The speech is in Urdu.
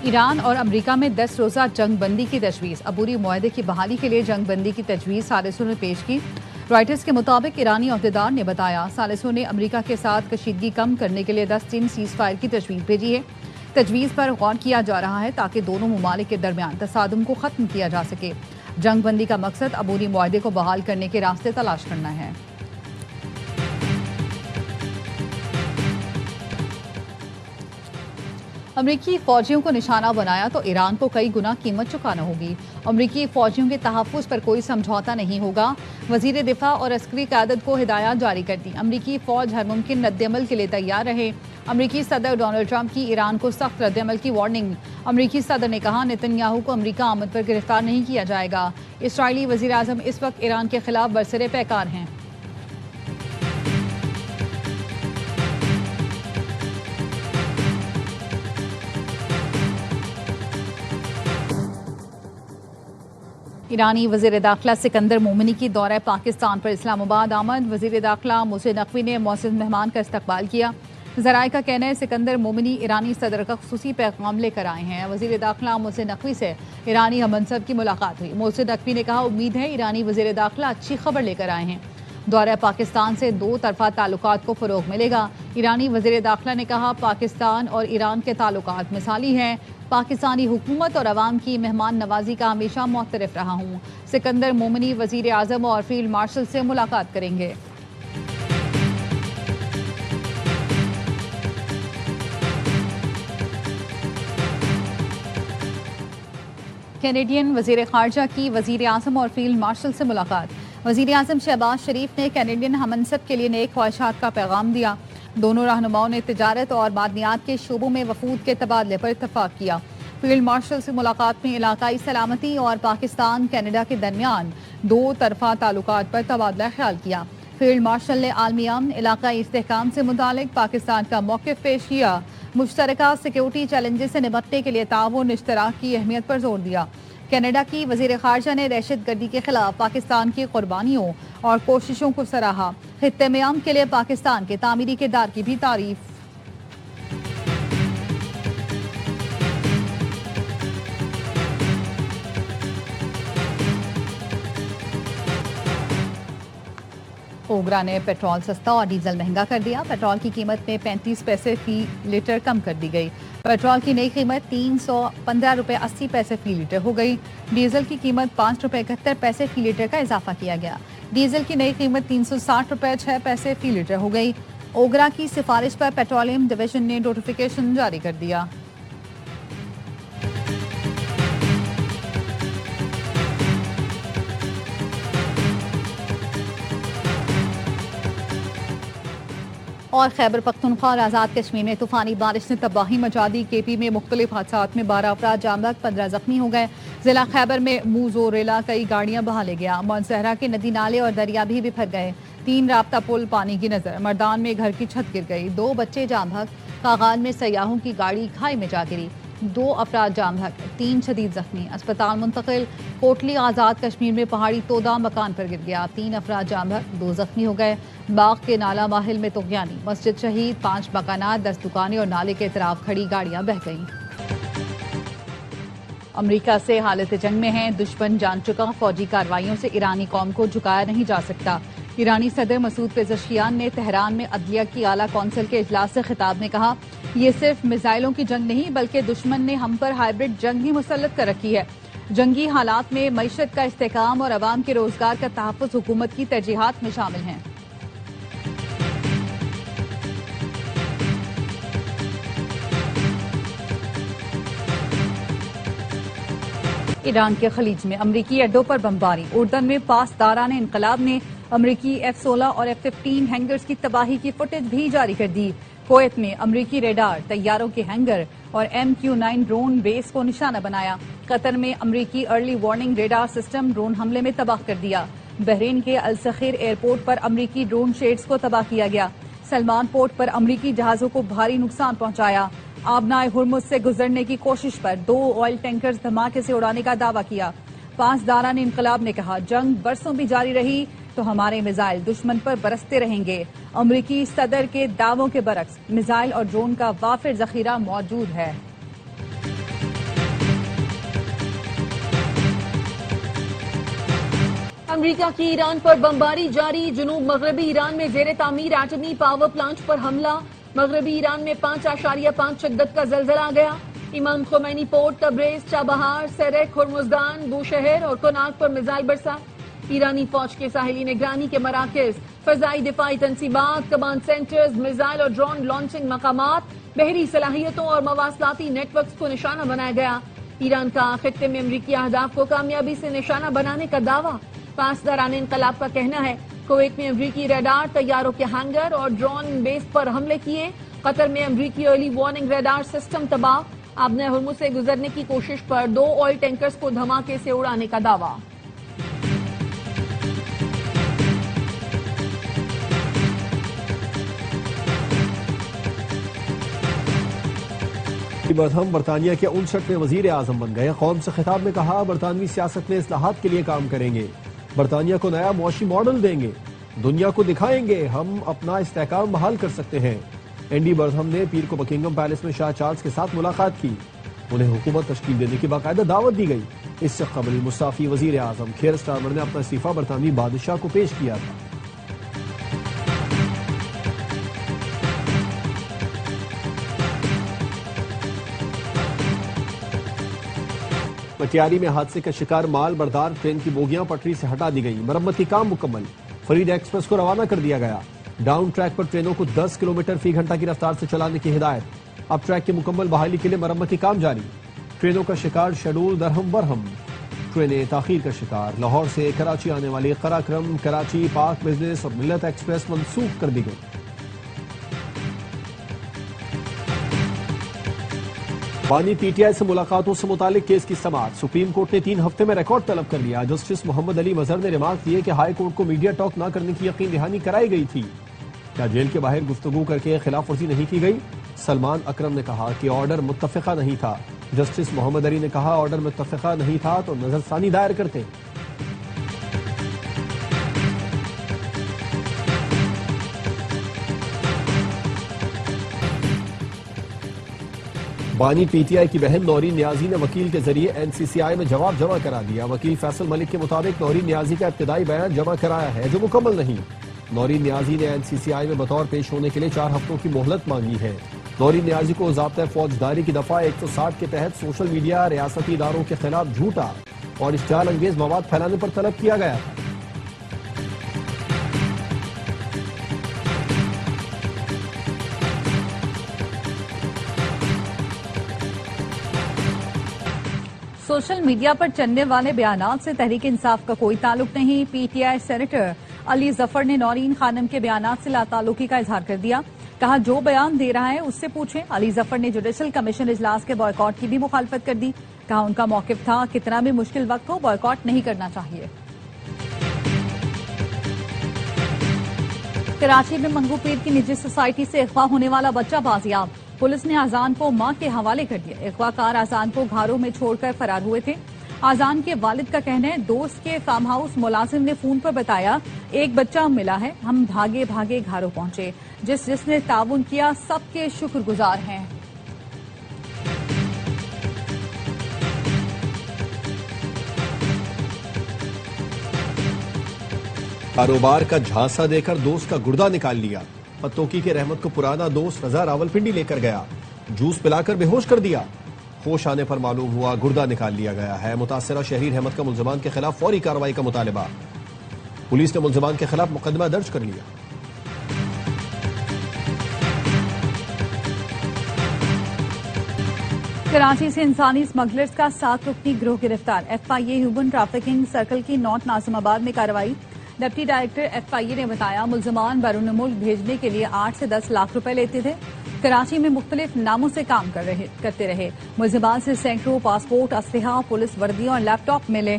ایران اور امریکہ میں 10 روزہ جنگ بندی کی تجویز، عبوری معاہدے کی بحالی کے لیے جنگ بندی کی تجویز ثالثوں نے پیش کی۔ رائٹرز کے مطابق ایرانی عہدیدار نے بتایا ثالثوں نے امریکہ کے ساتھ کشیدگی کم کرنے کے لیے 10 دن سیز فائر کی تجویز بھیجی ہے۔ تجویز پر غور کیا جا رہا ہے تاکہ دونوں ممالک کے درمیان تصادم کو ختم کیا جا سکے۔ جنگ بندی کا مقصد عبوری معاہدے کو بحال کرنے کے راستے تلاش کرنا ہے۔ امریکی فوجیوں کو نشانہ بنایا تو ایران کو کئی گنا قیمت چکانا ہوگی۔ امریکی فوجیوں کے تحفظ پر کوئی سمجھوتا نہیں ہوگا۔ وزیر دفاع اور عسکری قیادت کو ہدایات جاری کر دی، امریکی فوج ہر ممکن رد عمل کے لیے تیار رہے۔ امریکی صدر ڈونلڈ ٹرمپ کی ایران کو سخت رد عمل کی وارننگ۔ امریکی صدر نے کہا نتن یاہو کو امریکہ آمد پر گرفتار نہیں کیا جائے گا۔ اسرائیلی وزیر اعظم اس وقت ایران کے خلاف برسر پیکار ہیں۔ ایرانی وزیر داخلہ سکندر مومنی کی دورہ پاکستان پر اسلام آباد آمد۔ وزیر داخلہ محسن نقوی نے معزز مہمان کا استقبال کیا۔ ذرائع کا کہنا ہے سکندر مومنی ایرانی صدر کا خصوصی پیغام لے کر آئے ہیں۔ وزیر داخلہ محسن نقوی سے ایرانی ہم منصب کی ملاقات ہوئی۔ محسن نقوی نے کہا امید ہے ایرانی وزیر داخلہ اچھی خبر لے کر آئے ہیں۔ دورہ پاکستان سے دو طرفہ تعلقات کو فروغ ملے گا۔ ایرانی وزیر داخلہ نے کہا پاکستان اور ایران کے تعلقات مثالی ہیں۔ پاکستانی حکومت اور عوام کی مہمان نوازی کا ہمیشہ معترف رہا ہوں۔ سکندر مومنی وزیر اعظم اور فیلڈ مارشل سے ملاقات کریں گے۔ کینیڈین وزیر خارجہ کی وزیر اعظم اور فیلڈ مارشل سے ملاقات۔ وزیر اعظم شہباز شریف نے کینیڈین ہم منصب کے لیے نیک خواہشات کا پیغام دیا۔ دونوں رہنماؤں نے تجارت اور معدنیات کے شعبوں میں وفود کے تبادلے پر اتفاق کیا۔ فیلڈ مارشل سے ملاقات میں علاقائی سلامتی اور پاکستان کینیڈا کے درمیان دو طرفہ تعلقات پر تبادلہ خیال کیا۔ فیلڈ مارشل نے عالمی امن، علاقائی استحکام سے متعلق پاکستان کا موقف پیش کیا۔ مشترکہ سیکیورٹی چیلنجز سے نمٹنے کے لیے تعاون اشتراک کی اہمیت پر زور دیا۔ کینیڈا کی وزیر خارجہ نے دہشت گردی کے خلاف پاکستان کی قربانیوں اور کوششوں کو سراہا۔ خطے میں امن کے لیے پاکستان کے تعمیری کردار کی بھی تعریف۔ اوگرا نے پیٹرول سستا اور ڈیزل مہنگا کر دیا۔ پیٹرول کی قیمت میں 35 پیسے فی لیٹر کم کر دی گئی۔ پیٹرول کی نئی قیمت 315 روپے 80 پیسے فی لیٹر ہو گئی۔ ڈیزل کی قیمت 5 روپے 71 پیسے فی لیٹر کا اضافہ کیا گیا۔ ڈیزل کی نئی قیمت 360 روپے 6 پیسے فی لیٹر ہو گئی۔ اوگرا کی سفارش پر پیٹرولیم ڈویژن نے نوٹیفیکیشن جاری کر دیا۔ اور خیبر پختونخوا اور آزاد کشمیر میں طوفانی بارش نے تباہی مچا دی۔ کے پی میں مختلف حادثات میں 12 افراد جاں بحق، 15 زخمی ہو گئے۔ ضلع خیبر میں موزو ریلا کئی گاڑیاں بہا لے گیا۔ مونسہرہ کے ندی نالے اور دریا بھی بکھر گئے۔ 3 رابطہ پل پانی کی نظر۔ مردان میں گھر کی چھت گر گئی، 2 بچے جاں بحق۔ کاغان میں سیاحوں کی گاڑی کھائی میں جا گری، 2 افراد جاں بحق، 3 شدید زخمی، اسپتال منتقل۔ کوٹلی آزاد کشمیر میں پہاڑی تودا مکان پر گر گیا، 3 افراد جاں بحق، 2 زخمی ہو گئے۔ باغ کے نالا ماہل میں طغیانی، مسجد شہید، 5 مکانات، 10 دکانیں اور نالے کے اطراف کھڑی گاڑیاں بہہ گئیں۔ امریکہ سے حالت جنگ میں ہیں، دشمن جان چکا، فوجی کارروائیوں سے ایرانی قوم کو جھکایا نہیں جا سکتا۔ ایرانی صدر مسعود پزشکیان نے تہران میں عدلیہ کی اعلیٰ کونسل کے اجلاس سے خطاب میں کہا یہ صرف میزائلوں کی جنگ نہیں بلکہ دشمن نے ہم پر ہائبرڈ جنگ بھی مسلط کر رکھی ہے۔ جنگی حالات میں معیشت کا استحکام اور عوام کے روزگار کا تحفظ حکومت کی ترجیحات میں شامل ہیں۔ ایران کے خلیج میں امریکی اڈوں پر بمباری۔ اردن میں پاسداران انقلاب نے امریکی F-16 اور F-15 ہینگرز کی تباہی کی فوٹیج بھی جاری کر دی۔ کویت میں امریکی ریڈار، طیاروں کے ہینگر اور MQ-9 ڈرون بیس کو نشانہ بنایا۔ قطر میں امریکی early warning radar system drone حملے میں تباہ کر دیا۔ بحرین کے السخیر ایئرپورٹ پر امریکی ڈرون شیڈز کو تباہ کیا گیا۔ سلمان پورٹ پر امریکی جہازوں کو بھاری نقصان پہنچایا۔ آبنائے ہرمز سے گزرنے کی کوشش پر 2 آئل ٹینکرز دھماکے سے اڑانے کا دعویٰ کیا۔ پاسداران انقلاب نے کہا جنگ برسوں بھی جاری رہی تو ہمارے میزائل دشمن پر برستے رہیں گے۔ امریکی صدر کے دعووں کے برعکس میزائل اور ڈرون کا وافر ذخیرہ موجود ہے۔ امریکہ کی ایران پر بمباری جاری، جنوب مغربی ایران میں زیر تعمیر ایٹمی پاور پلانٹ پر حملہ، مغربی ایران میں 5.5 شدت کا زلزلہ گیا، امام خمینی پورٹ، تبریز، چابہار، سرخ، ہرمزگان، بوشہر اور کناک پر میزائل برسات، ایرانی فوج کے ساحلی نگرانی کے مراکز، فضائی دفاعی تنصیبات، کمانڈ سینٹرز، میزائل اور ڈرون لانچنگ مقامات، بحری صلاحیتوں اور مواصلاتی نیٹ ورکس کو نشانہ بنایا گیا۔ ایران کا خطے میں امریکی اہداف کو کامیابی سے نشانہ بنانے کا دعویٰ، پاسداران انقلاب کا کہنا ہے کویت میں امریکی ریڈار، طیاروں کے ہینگر اور ڈرون بیس پر حملے کیے، قطر میں امریکی ارلی وارننگ ریڈار سسٹم تباہ، آبِ ہرمز سے گزرنے کی کوشش پر 2 آئل ٹینکرز کو دھماکے سے اڑانے کا دعویٰ۔ برہم برطانیہ کے 59 میں وزیر اعظم بن گئے، قوم سے خطاب میں کہا برطانوی سیاست میں اصلاحات کے لیے کام کریں گے، برطانیہ کو نیا معاشی ماڈل دیں گے، دنیا کو دکھائیں گے ہم اپنا استحکام بحال کر سکتے ہیں۔ اینڈی برہم نے پیر کو بکنگھم پیلس میں شاہ چارلز کے ساتھ ملاقات کی، انہیں حکومت تشکیل دینے کی باقاعدہ دعوت دی گئی۔ اس سے قبل مستعفی وزیر اعظم کیئر سٹارمر نے اپنا استعفیٰ برطانوی بادشاہ کو پیش کیا تھا۔ پٹیاری میں حادثے کا شکار مال بردار ٹرین کی بوگیاں پٹری سے ہٹا دی گئی، مرمتی کام مکمل، فرید ایکسپریس کو روانہ کر دیا گیا، ڈاؤن ٹریک پر ٹرینوں کو 10 کلومیٹر فی گھنٹہ کی رفتار سے چلانے کی ہدایت، اب ٹریک کی مکمل بحالی کے لیے مرمتی کام جاری، ٹرینوں کا شکار شیڈول درہم برہم، ٹرینیں تاخیر کا شکار، لاہور سے کراچی آنے والی قراقرم، کراچی، پاک بزنس اور ملت ایکسپریس منسوخ کر دی گئی۔ بانی پی ٹی آئی سے ملاقاتوں سے متعلق کیس کی سماعت، سپریم کورٹ نے 3 ہفتے میں ریکارڈ طلب کر لیا، جسٹس محمد علی مظہر نے ریمارک دیے کہ ہائی کورٹ کو میڈیا ٹاک نہ کرنے کی یقین دہانی کرائی گئی تھی، کیا جیل کے باہر گفتگو کر کے خلاف ورزی نہیں کی گئی؟ سلمان اکرم نے کہا کہ آرڈر متفقہ نہیں تھا، جسٹس محمد علی نے کہا آرڈر متفقہ نہیں تھا تو نظر ثانی دائر کرتے۔ بانی پی ٹی آئی کی بہن نورین نیازی نے وکیل کے ذریعے این سی سی آئی میں جواب جمع کرا دیا، وکیل فیصل ملک کے مطابق نورین نیازی کا ابتدائی بیان جمع کرایا ہے جو مکمل نہیں۔ نورین نیازی نے این سی سی آئی میں بطور پیش ہونے کے لیے 4 ہفتوں کی مہلت مانگی ہے۔ نورین نیازی کو ضابطہ فوجداری کی دفعہ 160 کے تحت سوشل میڈیا، ریاستی اداروں کے خلاف جھوٹا اور اشتعال انگیز مواد پھیلانے پر طلب کیا گیا تھا۔ سوشل میڈیا پر چلنے والے بیانات سے تحریک انصاف کا کوئی تعلق نہیں، P T I senator Ali Zafar نے نورین خانم کے بیانات سے لا تعلقی کا اظہار کر دیا، کہا جو بیان دے رہا ہے اس سے پوچھیں۔ علی ظفر نے جوڈیشل کمیشن اجلاس کے بائیکاٹ کی بھی مخالفت کر دی، کہا ان کا موقف تھا کتنا بھی مشکل وقت ہو بائیکاٹ نہیں کرنا چاہیے۔ کراچی میں منگو پیر کی نجی سوسائٹی سے اغوا ہونے والا بچہ بازیاب، پولیس نے آذان کو ماں کے حوالے کر دیا، اغوا کار آذان کو گھاروں میں چھوڑ کر فرار ہوئے تھے۔ آذان کے والد کا کہنا ہے دوست کے فارم ہاؤس ملازم نے فون پر بتایا ایک بچہ ملا ہے، ہم بھاگے بھاگے گھاروں پہنچے، جس نے تعاون کیا سب کے شکر گزار ہیں۔ کاروبار کا جھانسا دے کر دوست کا گردہ نکال لیا، پتوکی کے رحمت کو پرانا دوست رضا راولپنڈی لے کر گیا، جوس پلا کر بے ہوش کر دیا، ہوش آنے پر معلوم ہوا گردہ نکال لیا گیا ہے۔ متاثرہ شہری رحمت کا ملزمان کے خلاف فوری کارروائی کا مطالبہ، پولیس نے ملزمان کے خلاف مقدمہ درج کر لیا۔ کراچی سے انسانی اسمگلرز کا 7 رکنی گروہ گرفتار، F I A human trafficking circle کی نارتھ ناظم آباد میں کارروائی، deputy director F I A نے بتایا ملزمان بیرون ملک بھیجنے کے لیے 8 سے 10 لاکھ روپے لیتے تھے، کراچی میں مختلف ناموں سے کام کرتے رہے، ملزمان سے سینکڑوں پاسپورٹ، اسلحہ، پولیس وردیاں اور لیپ ٹاپ ملے۔